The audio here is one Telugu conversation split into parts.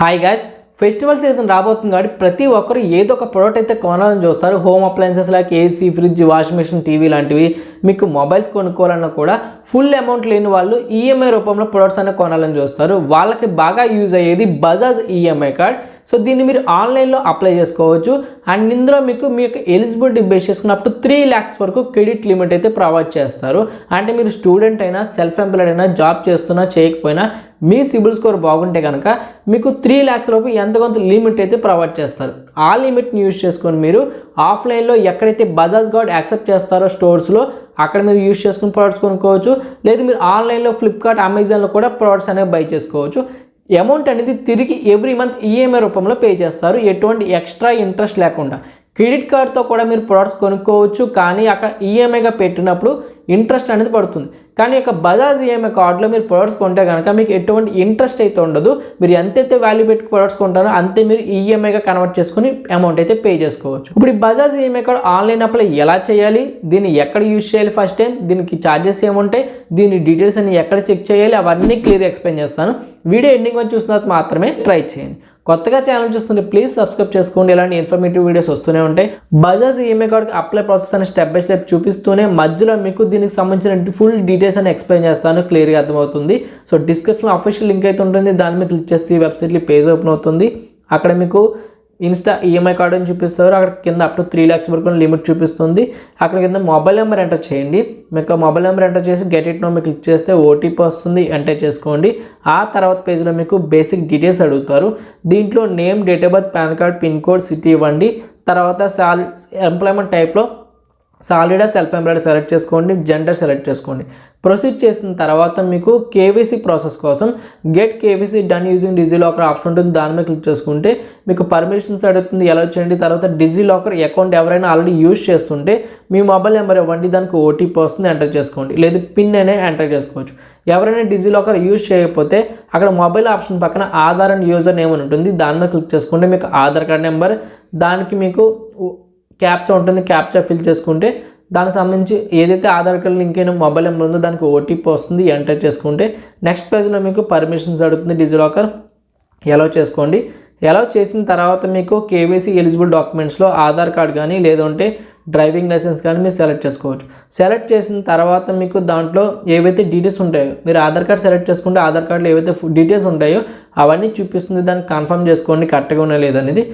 హాయ్ గైస్, ఫెస్టివల్ సీజన్ రాబోతుంది కాబట్టి ప్రతి ఒక్కరు ఏదో ఒక ప్రోడక్ట్ అయితే కొనాలని చూస్తారు. Home appliances like AC, fridge, washing machine, TV లాంటివి. మీకు మొబైల్స్ కొనుక్కోవాలన్నా కూడా ఫుల్ అమౌంట్ లేని వాళ్ళు ఈఎంఐ రూపంలో ప్రొడక్ట్స్ అనేవి కొనాలని చూస్తారు. వాళ్ళకి బాగా యూజ్ అయ్యేది బజాజ్ ఈఎంఐ కార్డ్. సో దీన్ని మీరు ఆన్లైన్లో అప్లై చేసుకోవచ్చు. అండ్ ఇందులో మీకు ఎలిజిబిలిటీ బేస్ చేసుకున్నప్పుడు 3 lakhs వరకు క్రెడిట్ లిమిట్ అయితే ప్రొవైడ్ చేస్తారు. అంటే మీరు స్టూడెంట్ అయినా, సెల్ఫ్ ఎంప్లాయిడ్ అయినా, జాబ్ చేస్తున్నా చేయకపోయినా మీ సిబిల్ స్కోర్ బాగుంటే కనుక మీకు 3 lakhs లోపు ఎంత కొంత లిమిట్ అయితే ప్రొవైడ్ చేస్తారు. ఆ లిమిట్ని యూజ్ చేసుకొని మీరు ఆఫ్లైన్లో ఎక్కడైతే బజాజ్ కార్డ్ యాక్సెప్ట్ చేస్తారో స్టోర్స్లో అక్కడ మీరు యూజ్ చేసుకుని ప్రోడక్ట్స్ కొనుక్కోవచ్చు. లేదు మీరు ఆన్లైన్లో ఫ్లిప్కార్ట్, అమెజాన్లో కూడా ప్రోడక్ట్స్ అనేవి బై చేసుకోవచ్చు. అమౌంట్ అనేది తిరిగి ఎవ్రీ మంత్ ఈఎంఐ రూపంలో పే చేస్తారు, ఎటువంటి ఎక్స్ట్రా ఇంట్రెస్ట్ లేకుండా. క్రెడిట్ కార్డ్తో కూడా మీరు ప్రోడక్ట్స్ కొనుక్కోవచ్చు, కానీ అక్కడ ఈఎంఐగా పెట్టినప్పుడు ఇంట్రెస్ట్ అనేది పడుతుంది. కానీ ఇక బజాజ్ ఈఎంఐ కార్డులో మీరు ప్రొడక్ట్స్ కొంటే కనుక మీకు ఎటువంటి ఇంట్రెస్ట్ అయితే ఉండదు. మీరు ఎంతైతే వాల్యూ పెట్టి ప్రొడక్ట్స్ కొంటారో అంతే మీరు ఈఎంఐగా కన్వర్ట్ చేసుకుని అమౌంట్ అయితే పే చేసుకోవచ్చు. ఇప్పుడు ఈ Bajaj EMI card online apply ఎలా చేయాలి, దీన్ని ఎక్కడ యూజ్ చేయాలి, ఫస్ట్ టైం దీనికి ఛార్జెస్ ఏముంటాయి, దీని డీటెయిల్స్ అన్ని ఎక్కడ చెక్ చేయాలి, అవన్నీ క్లియర్గా ఎక్స్ప్లెయిన్ చేస్తాను. వీడియో ఎండింగ్ వచ్చి చూసిన తర్వాత మాత్రమే ట్రై చేయండి. కొత్తగా ఛానల్ చూస్తుంటే ప్లీజ్ సబ్స్క్రైబ్ చేసుకోండి. ఇలాంటి ఇన్ఫర్మేటివ్ వీడియోస్ వస్తూనే ఉంటాయి. బజాజ్ ఈఎంఐ కార్డ్కి అప్లై ప్రాసెస్ అని స్టెప్ బై స్టెప్ చూపిస్తూనే మధ్యలో మీకు దీనికి సంబంధించిన ఫుల్ డీటెయిల్స్ అని ఎక్స్ప్లెయిన్ చేస్తాను, క్లియర్గా అర్థమవుతుంది. సో డిస్క్రిప్షన్లో అఫీషియల్ లింక్ అయితే ఉంటుంది, దాని మీద క్లిక్ చేస్తే ఈ వెబ్సైట్లో పేజ్ ఓపెన్ అవుతుంది. అక్కడ మీకు ఇన్స్టా ఈఎంఐ కార్డు అని చూపిస్తారు. అక్కడ కింద అప్ టు 3 lakhs వరకు లిమిట్ చూపిస్తుంది. అక్కడ కింద మొబైల్ నెంబర్ ఎంటర్ చేయండి. మీకు మొబైల్ నెంబర్ ఎంటర్ చేసి గెట్ ఇట్ నో మీకు క్లిక్ చేస్తే ఓటీపీ వస్తుంది, ఎంటర్ చేసుకోండి. ఆ తర్వాత పేజ్లో మీకు బేసిక్ డీటెయిల్స్ అడుగుతారు. దీంట్లో name, date of birth, pan card, pin code, city ఇవ్వండి. తర్వాత ఎంప్లాయ్మెంట్ టైప్లో సాలిడా, సెల్ఫ్ ఎంప్లాయిడ్ సెలెక్ట్ చేసుకోండి, జెండర్ సెలెక్ట్ చేసుకోండి. ప్రొసీడ్ చేసిన తర్వాత మీకు కేవైసీ ప్రాసెస్ కోసం get KYC done using DigiLocker option ఉంటుంది, దాని మీద క్లిక్ చేసుకుంటే మీకు పర్మిషన్స్ అడుగుతుంది, ఎలా చేయండి. తర్వాత డిజిలాకర్ అకౌంట్ ఎవరైనా ఆల్రెడీ యూజ్ చేస్తుంటే మీ మొబైల్ నెంబర్ ఇవ్వండి, దానికి ఓటీపీ వస్తుంది, ఎంటర్ చేసుకోండి. లేదు పిన్ అనే ఎంటర్ చేసుకోవచ్చు. ఎవరైనా డిజిలాకర్ యూజ్ చేయకపోతే అక్కడ మొబైల్ ఆప్షన్ పక్కన ఆధార్ అండ్ యూజర్ నేమ్ అని ఉంటుంది, దాని మీద క్లిక్ చేసుకుంటే మీకు ఆధార్ కార్డ్ నెంబర్, దానికి మీకు క్యాప్చా ఉంటుంది, క్యాప్చా ఫిల్ చేసుకుంటే దానికి సంబంధించి ఏదైతే ఆధార్ కార్డు లింక్ అయిన మొబైల్ నెంబర్ ఉందో దానికి ఓటీపీ వస్తుంది, ఎంటర్ చేసుకుంటే నెక్స్ట్ పేజ్లో మీకు పర్మిషన్స్ అడుగుతుంది. డిజిలాకర్ అలౌ చేసుకోండి. అలౌ చేసిన తర్వాత మీకు కేవైసీ ఎలిజిబుల్ డాక్యుమెంట్స్లో ఆధార్ కార్డ్ కానీ లేదంటే డ్రైవింగ్ లైసెన్స్ కానీ మీరు సెలెక్ట్ చేసుకోవచ్చు. సెలెక్ట్ చేసిన తర్వాత మీకు దాంట్లో ఏవైతే డీటెయిల్స్ ఉంటాయో, మీరు ఆధార్ కార్డ్ సెలెక్ట్ చేసుకుంటే ఆధార్ కార్డులో ఏవైతే డీటెయిల్స్ ఉంటాయో అవన్నీ చూపిస్తుంది, దాన్ని కన్ఫర్మ్ చేసుకోండి కరెక్ట్గా ఉన్నా లేదనేది.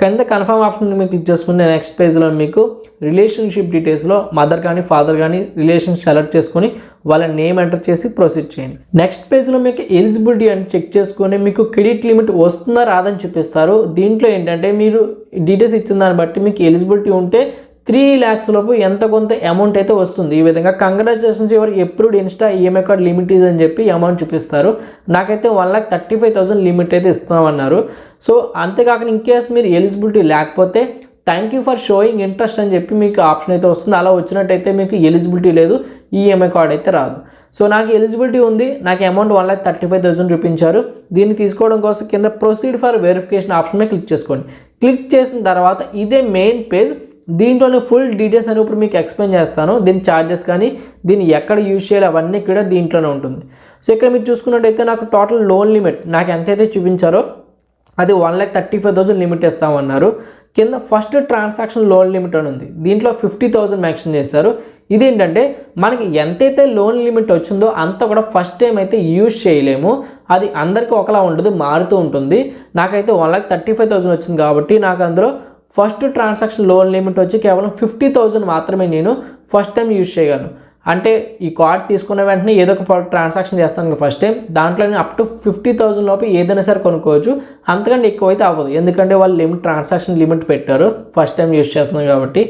కింద కన్ఫర్మ్ ఆప్షన్ మీరు క్లిక్ చేసుకుంటే నెక్స్ట్ పేజ్లో మీకు రిలేషన్షిప్ డీటెయిల్స్లో మదర్ కానీ ఫాదర్ కానీ రిలేషన్ సెలెక్ట్ చేసుకొని వాళ్ళ నేమ్ ఎంటర్ చేసి ప్రొసీడ్ చేయండి. నెక్స్ట్ పేజ్లో మీకు ఎలిజిబిలిటీ అని చెక్ చేసుకొని మీకు క్రెడిట్ లిమిట్ వస్తుందా రాదని చూపిస్తారు. దీంట్లో ఏంటంటే మీరు డీటెయిల్స్ ఇచ్చిన దాన్ని బట్టి మీకు ఎలిజిబిలిటీ ఉంటే 3 lakhs లోపు ఎంత కొంత అమౌంట్ అయితే వస్తుంది. ఈ విధంగా congratulations your approved Insta EMI card limit is అని చెప్పి అమౌంట్ చూపిస్తారు. నాకైతే 1,35,000 లిమిట్ అయితే ఇస్తామన్నారు. సో అంతేకాకుండా ఇన్కేస్ మీరు ఎలిజిబిలిటీ లేకపోతే thank you for showing interest అని చెప్పి మీకు ఆప్షన్ అయితే వస్తుంది. అలా వచ్చినట్టయితే మీకు ఎలిజిబిలిటీ లేదు, ఈఎంఐ కార్డ్ అయితే రాదు. సో నాకు ఎలిజిబిలిటీ ఉంది, నాకు అమౌంట్ 1,35,000 చూపించారు. దీన్ని తీసుకోవడం కోసం కింద ప్రొసీడ్ ఫర్ వెరిఫికేషన్ ఆప్షన్ మీద క్లిక్ చేసుకోండి. క్లిక్ చేసిన తర్వాత ఇదే మెయిన్ పేజ్. దీంట్లోనే ఫుల్ డీటెయిల్స్ అని ఇప్పుడు మీకు ఎక్స్ప్లెయిన్ చేస్తాను. దీని ఛార్జెస్ కానీ దీన్ని ఎక్కడ యూజ్ చేయాలి అవన్నీ కూడా దీంట్లోనే ఉంటుంది. సో ఇక్కడ మీరు చూసుకున్నట్టయితే నాకు టోటల్ లోన్ లిమిట్ నాకు ఎంతైతే చూపించారో అది 1,35,000 లిమిట్ ఇస్తామన్నారు. కింద ఫస్ట్ ట్రాన్సాక్షన్ లోన్ లిమిట్ అని ఉంది, దీంట్లో 50,000 మెన్షన్ చేశారు. ఇదేంటంటే మనకి ఎంతైతే లోన్ లిమిట్ వచ్చిందో అంత కూడా ఫస్ట్ టైం అయితే యూజ్ చేయలేము, అది అందరికీ ఒకలా ఉండదు, మారుతూ ఉంటుంది. నాకైతే 1,35,000 వచ్చింది కాబట్టి నాకు అందులో ఫస్ట్ ట్రాన్సాక్షన్ లోన్ లిమిట్ వచ్చి కేవలం 50,000 మాత్రమే నేను ఫస్ట్ టైం యూజ్ చేయగలను. అంటే ఈ కార్డ్ తీసుకున్న వెంటనే ఏదో ఒక ట్రాన్సాక్షన్ చేస్తాను ఫస్ట్ టైం, దాంట్లో అప్ టు 50,000 లోపు ఏదైనా సరే కొనుక్కోవచ్చు, అంతకంటే ఎక్కువ అయితే అవ్వదు. ఎందుకంటే వాళ్ళు ట్రాన్సాక్షన్ లిమిట్ పెట్టారు ఫస్ట్ టైం యూజ్ చేస్తున్నాం కాబట్టి.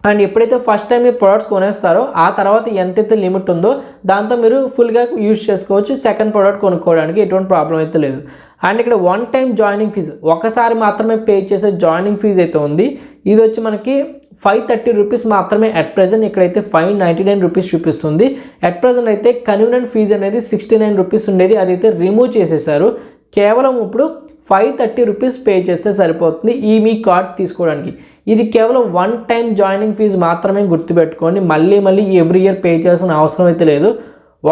అండ్ ఎప్పుడైతే ఫస్ట్ టైం మీరు ప్రొడక్ట్స్ కొనేస్తారో ఆ తర్వాత ఎంతైతే లిమిట్ ఉందో దాంతో మీరు ఫుల్గా యూజ్ చేసుకోవచ్చు. సెకండ్ ప్రోడక్ట్ కొనుక్కోవడానికి ఎటువంటి ప్రాబ్లం అయితే లేదు. అండ్ ఇక్కడ 1 time జాయినింగ్ ఫీజు, ఒకసారి మాత్రమే పే చేసే జాయినింగ్ ఫీజు అయితే ఉంది. ఇది వచ్చి మనకి 530 rupees మాత్రమే అట్ ప్రెజెంట్. ఇక్కడైతే 599 rupees చూపిస్తుంది. అట్ ప్రెజెంట్ అయితే కన్వీనియంట్ ఫీజు అనేది 69 rupees ఉండేది, అదైతే రిమూవ్ చేసేసారు. కేవలం ఇప్పుడు 530 rupees పే చేస్తే సరిపోతుంది ఈ మీ కార్డ్ తీసుకోవడానికి. ఇది కేవలం 1 time జాయినింగ్ ఫీజు మాత్రమే, గుర్తుపెట్టుకోండి. మళ్ళీ ఎవ్రీ ఇయర్ పే చేయాల్సిన అవసరం అయితే లేదు.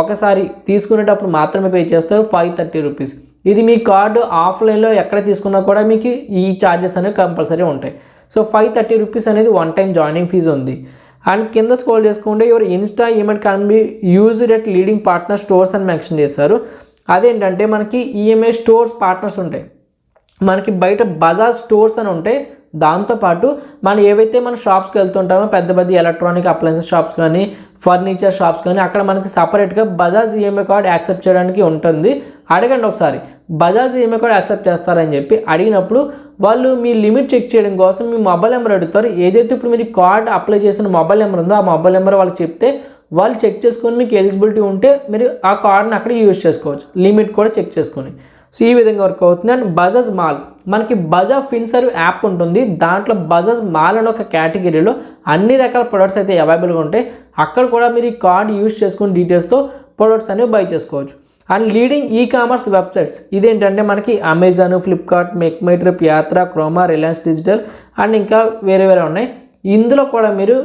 ఒకసారి తీసుకునేటప్పుడు మాత్రమే పే చేస్తారు 530 rupees. ఇది మీ కార్డు ఆఫ్లైన్లో ఎక్కడ తీసుకున్నా కూడా మీకు ఈ ఛార్జెస్ అనేవి కంపల్సరీ ఉంటాయి. సో 530 రూపీస్ అనేది వన్ టైం జాయినింగ్ ఫీజు ఉంది. అండ్ కింద స్క్రోల్ చేసుకుంటే your Insta email can be used at leading partner stores అని మెన్షన్ చేశారు. అదేంటంటే మనకి ఈఎంఐ స్టోర్స్ పార్ట్నర్స్ ఉంటాయి, మనకి బయట బజాజ్ స్టోర్స్ అని ఉంటాయి. దాంతోపాటు మనం ఏవైతే మన షాప్స్కి వెళ్తుంటామో పెద్ద పెద్ద ఎలక్ట్రానిక్ అప్లయన్సెస్ షాప్స్ కానీ ఫర్నిచర్ షాప్స్ కానీ అక్కడ మనకి సపరేట్గా బజాజ్ ఈఎంఐ కార్డ్ యాక్సెప్ట్ చేయడానికి ఉంటుంది. అడగండి ఒకసారి బజాజ్ ఈఎంఐ కార్డ్ యాక్సెప్ట్ చేస్తారని చెప్పి. అడిగినప్పుడు వాళ్ళు మీ లిమిట్ చెక్ చేయడం కోసం మీ మొబైల్ నెంబర్ అడుగుతారు. ఏదైతే ఇప్పుడు మీరు కార్డ్ అప్లై చేసిన మొబైల్ నెంబర్ ఉందో ఆ మొబైల్ నెంబర్ వాళ్ళకి చెప్తే వాళ్ళు చెక్ చేసుకొని మీకు ఎలిజిబిలిటీ ఉంటే మీరు ఆ కార్డ్ని అక్కడ యూజ్ చేసుకోవచ్చు, లిమిట్ కూడా చెక్ చేసుకొని. సో ఈ విధంగా వర్క్ అవుతుంది. అండ్ బజాజ్ మాల్, మనకి బజాజ్ ఫిన్సర్వ్ యాప్ ఉంటుంది. దాంట్లో బజాజ్ మాల్ అనే ఒక కేటగిరీలో అన్ని రకాల ప్రొడక్ట్స్ అయితే అవైలబుల్గా ఉంటాయి. అక్కడ కూడా మీరు ఈ కార్డ్ యూజ్ చేసుకుని డీటెయిల్స్తో ప్రొడక్ట్స్ అనేవి బై చేసుకోవచ్చు. And leading e commerce websites ఇదేంటంటే మనకి Amazon, Flipkart, make my trip, యాత్ర, క్రోమా, రిలయన్స్ డిజిటల్ అండ్ ఇంకా వేరే ఉన్నాయి. ఇందులో కూడా మీరు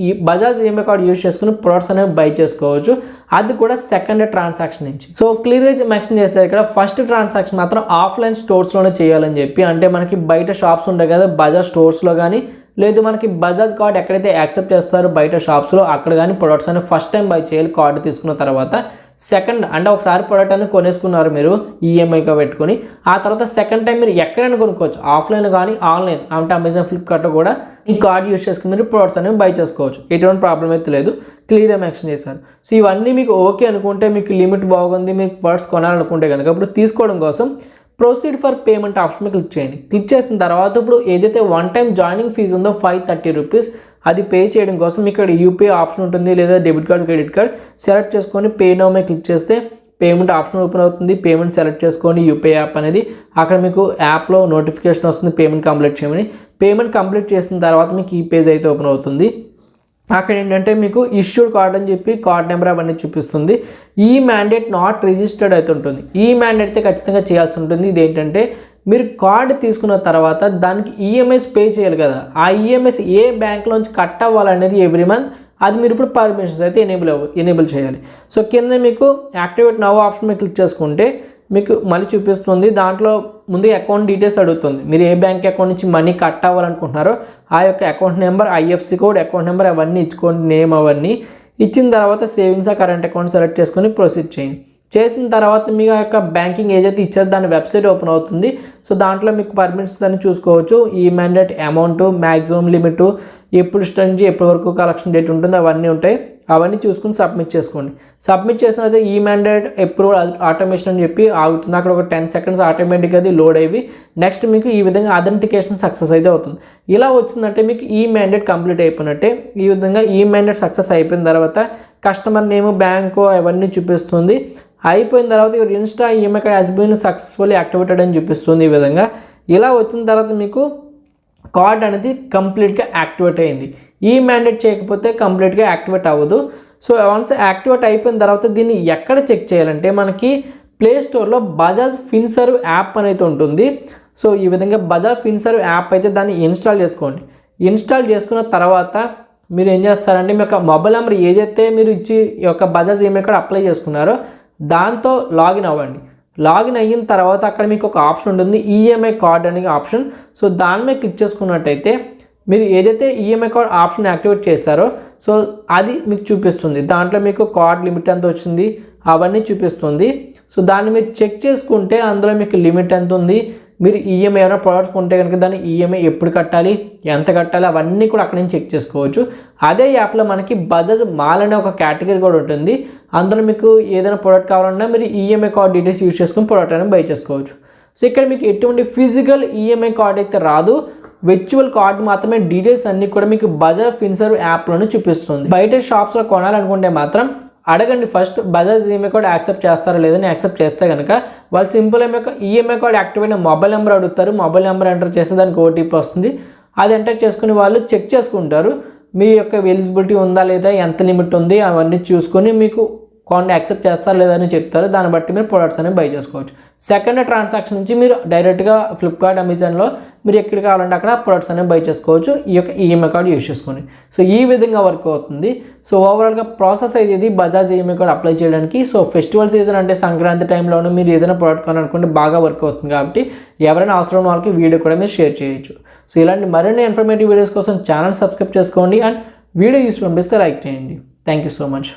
ఈ బజాజ్ ఈఎంఐ కార్డ్ యూజ్ చేసుకుని ప్రొడక్ట్స్ అనేవి బై చేసుకోవచ్చు. అది కూడా సెకండ్ ట్రాన్సాక్షన్ నుంచి. సో క్లియర్గా మెన్షన్ చేస్తారు ఇక్కడ ఫస్ట్ ట్రాన్సాక్షన్ మాత్రం ఆఫ్లైన్ స్టోర్స్లోనే చేయాలని చెప్పి. అంటే మనకి బయట షాప్స్ ఉంటాయి కదా బజాజ్ స్టోర్స్లో కానీ, లేదు మనకి బజాజ్ కార్డ్ ఎక్కడైతే యాక్సెప్ట్ చేస్తారో బయట షాప్స్లో అక్కడ కానీ ప్రొడక్ట్స్ అనేవి ఫస్ట్ టైం బై చేయాలి కార్డు తీసుకున్న తర్వాత. సెకండ్ అంటే ఒకసారి ప్రోడక్ట్ అనేది కొనేసుకున్నారు మీరు ఈఎంఐగా పెట్టుకొని, ఆ తర్వాత సెకండ్ టైం మీరు ఎక్కడైనా కొనుక్కోవచ్చు, ఆఫ్లైన్ కానీ ఆన్లైన్ అంటే అమెజాన్, ఫ్లిప్కార్ట్లో కూడా ఈ కార్డ్ యూస్ చేసుకుని మీరు ప్రొడక్ట్స్ అనేవి బై చేసుకోవచ్చు. ఎటువంటి ప్రాబ్లం అయితే లేదు, క్లియర్గా మెన్షన్ చేశారు. సో ఇవన్నీ మీకు ఓకే అనుకుంటే, మీకు లిమిట్ బాగుంది, మీకు ప్రొడక్ట్స్ కొనాలనుకుంటే కనుక ఇప్పుడు తీసుకోవడం కోసం proceed for payment option click చేయండి. క్లిక్ చేసిన తర్వాత ఇప్పుడు ఏదైతే వన్ టైం జాయినింగ్ ఫీజు ఉందో 530 రూపీస్ అది పే చేయడం కోసం ఇక్కడ యూపీఐ ఆప్షన్ ఉంటుంది, లేదా debit card, credit card select చేసుకొని పే నౌ మీద క్లిక్ చేస్తే పేమెంట్ ఆప్షన్ ఓపెన్ అవుతుంది. పేమెంట్ సెలెక్ట్ చేసుకొని యూపీఐ యాప్ అనేది అక్కడ మీకు యాప్లో నోటిఫికేషన్ వస్తుంది పేమెంట్ కంప్లీట్ చేయమని. పేమెంట్ కంప్లీట్ చేసిన తర్వాత మీకు ఈ పేజ్ అయితే ఓపెన్ అవుతుంది. అక్కడ ఏంటంటే మీకు ఇష్యూడ్ కార్డ్ అని చెప్పి కార్డ్ నెంబర్ అవన్నీ చూపిస్తుంది. ఈ మ్యాండేట్ నాట్ రిజిస్టర్డ్ అయితే ఉంటుంది. ఈ మ్యాండేట్ అయితే ఖచ్చితంగా చేయాల్సి ఉంటుంది. ఇదేంటంటే మీరు కార్డ్ తీసుకున్న తర్వాత దానికి ఈఎంఐస్ పే చేయాలి కదా, ఆ ఈఎంఐస్ ఏ బ్యాంక్లోంచి కట్ అవ్వాలనేది ఎవ్రీ మంత్ అది మీరు ఇప్పుడు పర్మిషన్స్ అయితే ఎనేబుల్ చేయాలి. సో కింద మీకు యాక్టివేట్ నవ్ ఆప్షన్ మీద క్లిక్ చేసుకుంటే మీకు మళ్ళీ చూపిస్తుంది. దాంట్లో ముందు అకౌంట్ డీటెయిల్స్ అడుగుతుంది. మీరు ఏ బ్యాంక్ అకౌంట్ నుంచి మనీ కట్ అవ్వాలనుకుంటున్నారో ఆ యొక్క account number, IFC code, account number అవన్నీ ఇచ్చుకోండి, నేమ్ అవన్నీ ఇచ్చిన తర్వాత సేవింగ్స్ కరెంట్ అకౌంట్ సెలెక్ట్ చేసుకొని ప్రొసీడ్ చేయండి. చేసిన తర్వాత మీ యొక్క బ్యాంకింగ్ ఏదైతే ఇచ్చారో దాని వెబ్సైట్ ఓపెన్ అవుతుంది. సో దాంట్లో మీకు పర్మిషన్స్ అని చూసుకోవచ్చు. ఈ మ్యాండేట్ అమౌంట్, మ్యాక్సిమం లిమిట్, ఎప్పుడు స్టార్ట్ నుంచి ఎప్పటి వరకు కలెక్షన్ డేట్ ఉంటుంది అవన్నీ ఉంటాయి. అవన్నీ చూసుకుని సబ్మిట్ చేసుకోండి. సబ్మిట్ చేసిన ఈ మ్యాండేట్ అప్రూవల్ ఆటోమేషన్ అని చెప్పి ఆగుతుంది. అక్కడ ఒక 10 సెకండ్స్ ఆటోమేటిక్గా అది లోడ్ అయ్యి నెక్స్ట్ మీకు ఈ విధంగా అథెంటికేషన్ సక్సెస్ అయితే అవుతుంది. ఇలా వచ్చిందంటే మీకు ఈ మ్యాండేట్ కంప్లీట్ అయిపోయినట్టే. ఈ విధంగా ఈ మ్యాండేట్ సక్సెస్ అయిపోయిన తర్వాత కస్టమర్ నేమ్, బ్యాంకు అవన్నీ చూపిస్తుంది. అయిపోయిన తర్వాత Insta EMI card has been successfully activated అని చూపిస్తుంది. ఈ విధంగా ఇలా వచ్చిన తర్వాత మీకు కార్డ్ అనేది కంప్లీట్గా యాక్టివేట్ అయింది. ఈ మ్యాండేట్ చేయకపోతే కంప్లీట్గా యాక్టివేట్ అవ్వదు. సో వన్స్ యాక్టివేట్ అయిపోయిన తర్వాత దీన్ని ఎక్కడ చెక్ చేయాలంటే మనకి ప్లే స్టోర్లో బజాజ్ ఫిన్సర్వ్ యాప్ అనేది ఉంటుంది. సో ఈ విధంగా బజాజ్ ఫిన్సర్వ్ యాప్ అయితే దాన్ని ఇన్స్టాల్ చేసుకోండి. ఇన్స్టాల్ చేసుకున్న తర్వాత మీరు ఏం చేస్తారంటే మీ యొక్క మొబైల్ నెంబర్ ఏదైతే మీరు ఇచ్చి ఈ యొక్క బజాజ్ ఈఎంఐ కార్డ్ అప్లై చేసుకున్నారో దాంతో లాగిన్ అవ్వండి. లాగిన్ అయిన తర్వాత అక్కడ మీకు ఒక ఆప్షన్ ఉంటుంది, ఈఎంఐ కార్డ్ అనే ఆప్షన్. సో దాని మీద క్లిక్ చేసుకున్నట్టయితే మీరు ఏదైతే ఈఎంఐ కార్డ్ ఆప్షన్ యాక్టివేట్ చేశారో సో అది మీకు చూపిస్తుంది. దాంట్లో మీకు కార్డ్ లిమిట్ ఎంత వచ్చింది అవన్నీ చూపిస్తుంది. సో దాన్ని మీరు చెక్ చేసుకుంటే అందులో మీకు లిమిట్ ఎంత ఉంది, మీరు ఈఎంఐ ఏమైనా ప్రొడక్ట్స్ కొంటే కనుక దాన్ని ఈఎంఐ ఎప్పుడు కట్టాలి, ఎంత కట్టాలి అవన్నీ కూడా అక్కడ నుంచి చెక్ చేసుకోవచ్చు. అదే యాప్లో మనకి బజాజ్ మాల్ అనే ఒక కేటగిరీ కూడా ఉంటుంది. అందులో మీకు ఏదైనా ప్రోడక్ట్ కావాలన్నా మీరు ఈఎంఐ కార్డ్ డీటెయిల్స్ యూజ్ చేసుకుని ప్రోడక్ట్ అనేది బై చేసుకోవచ్చు. సో ఇక్కడ మీకు ఎటువంటి ఫిజికల్ ఈఎంఐ కార్డ్ అయితే రాదు, వర్చువల్ కార్డ్ మాత్రమే. డీటెయిల్స్ అన్నీ కూడా మీకు బజాజ్ ఫిన్సర్వ్ యాప్లోనే చూపిస్తుంది. బయట షాప్స్లో కొనాలనుకుంటే మాత్రం అడగండి first Bajaj EMI card accept చేస్తారో లేదని. యాక్సెప్ట్ చేస్తే కనుక వాళ్ళు సింపుల్ ఈఎంఐ కార్డ్ యాక్టివ్ అయిన మొబైల్ నెంబర్ అడుగుతారు. మొబైల్ నెంబర్ ఎంటర్ చేస్తే దానికి ఓటీపీ వస్తుంది. అది ఎంటర్ చేసుకుని వాళ్ళు చెక్ చేసుకుంటారు మీ యొక్క ఎలిజిబిలిటీ ఉందా లేదా, ఎంత లిమిట్ ఉంది అవన్నీ చూసుకొని మీకు కొన్ని యాక్సెప్ట్ చేస్తారు లేదని చెప్తారు, దాన్ని బట్టి మీరు ప్రొడక్ట్స్ అనేవి బై చేసుకోవచ్చు. సెకండ్ ట్రాన్సాక్షన్ నుంచి మీరు డైరెక్ట్గా ఫ్లిప్కార్ట్, అమెజాన్లో మీరు ఎక్కడ కావాలంటే అక్కడ ప్రొడక్ట్స్ అనేవి బై చేసుకోవచ్చు ఈ యొక్క ఈఎంఐ కార్డు యూజ్ చేసుకొని. సో ఈ విధంగా వర్క్ అవుతుంది. సో ఓవరాల్గా ప్రాసెస్ అయితే ఇది బజాజ్ ఈఎంఐ కార్డు అప్లై చేయడానికి. సో ఫెస్టివల్ సీజన్ అంటే సంక్రాంతి టైంలోనే మీరు ఏదైనా ప్రోడక్ట్ కొనాలనుకుంటే బాగా వర్క్ అవుతుంది కాబట్టి ఎవరైనా అవసరం ఉన్న వాళ్ళకి వీడియో కూడా మీరు షేర్ చేయొచ్చు. సో ఇలాంటి మరిన్ని ఇన్ఫర్మేటివ్ వీడియోస్ కోసం ఛానల్ సబ్స్క్రైబ్ చేసుకోండి అండ్ వీడియో యూస్ పంపిస్తే లైక్ చేయండి. Thank you so much.